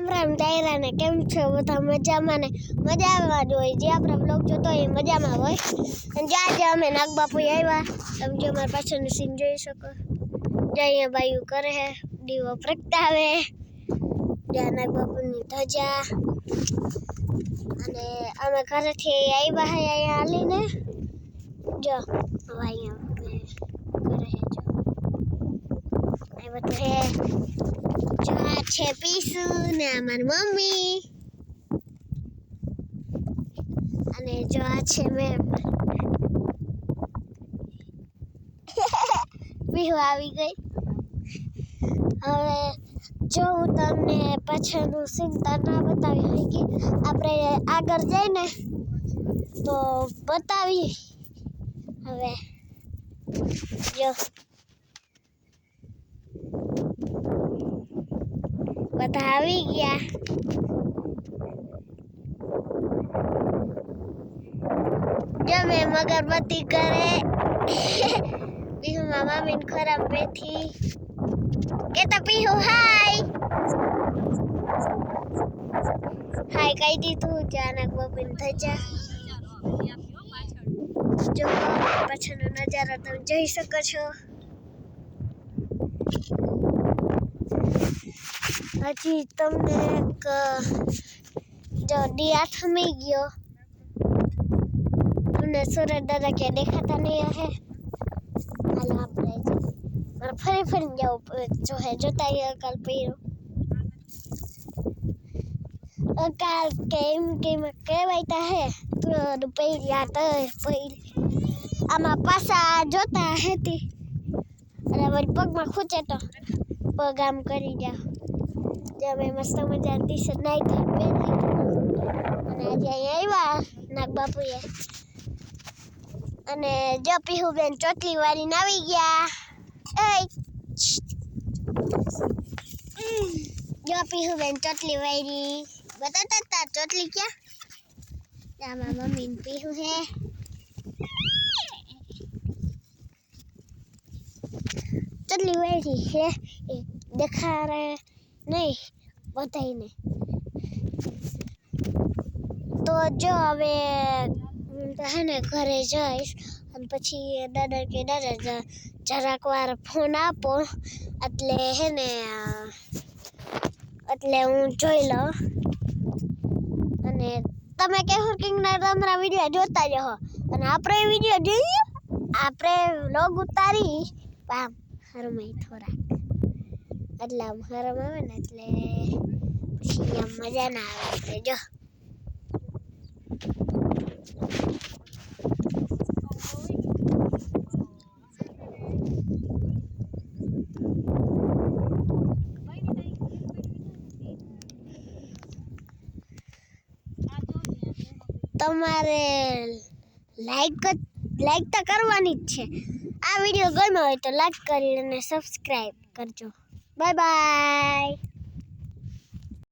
રામ રામ ડાયરા ને કેમ છો બધા મજામાં ને મજામાં જ હોય. જે આપણે બ્લોગ જોતો હોય એ મજામાં હોય. અને જે આજે અમે નાગબાપુ આવ્યા તમે જો મારા પાછળનું સીન જોઈ શકો. જે અહીંયા બાયું કરે હે દીવો પ્રગટાવે જ્યાં નાગબાપુની ધજા અને અમે ઘરેથી આવ્યા હે અહીંયા હાલીને જો હવે અહીંયા કરે હે જો આ બધું હે. જો આ છે પીસુ ને આ મારી મમ્મી અને જો આ છે મેમ. પીહુ આવી ગઈ. હવે જો હું તમને પાછળનું સીન ના બતાવી હોય કે આપણે આગળ જઈને તો બતાવી. હવે જો બધા આવી ગયા. જો મેં મગરબત્તી કરે પીહુ મામા મીન ખરાબ બેઠી કે તો પીહુ હાય હાય કહી દીધું. જાનક બપીન ધજા જો પાછળનો નજારો તમે જોઈ શકો છો. હજી તમને એક જો ડિયા થમી ગયો તમને સુરત દાદા કે દેખાતા નહીં હે. હાલો આપણે મારે ફરી ફરીને જવું જો હે જોતા કાલ પીરો કાલ કેમ કહેવાય તા હે તો પૈયા તો આમાં પાછા જોતા હતી અને વળી પગમાં ખૂચે તો પગ આમ કરી જાઓ. જે અમે મસ્ત મજા ટી શર્ટ નાઈ પહેરી અને આજે અહીંયા આવ્યા નાગબાપુએ અને જો પીહુબેન ચોટલી વાળીને આવી ગયા. જો પીહુબેન ચોટલી વાળી બતાતા તાર ચોટલી ક્યાં. આમાં મમ્મી ને પીહુ હે. ચોટલી વાળી હે દેખાડે નહીં બધાને. તો જો હવે હે ને ઘરે જઈશ અને પછી દાદા કે દાદા જરાક વાર ફોન આપો એટલે હે ને એટલે હું જોઈ લઉં અને તમે કેહુર કિંગના તમારા વિડીયો જોતા રહો અને આપણે વિડીયો જોઈએ આપણે વ્લોગ ઉતારી આમ હરમાઈ થોડાક એટલે આમ હરમ આવે ને એટલે પછી આમ મજા ના આવે. જો તમારે લાઈક તો કરવાની જ છે. આ વિડીયો ગમ્યો હોય તો લાઈક કરી અને સબસ્ક્રાઈબ કરજો. Bye bye.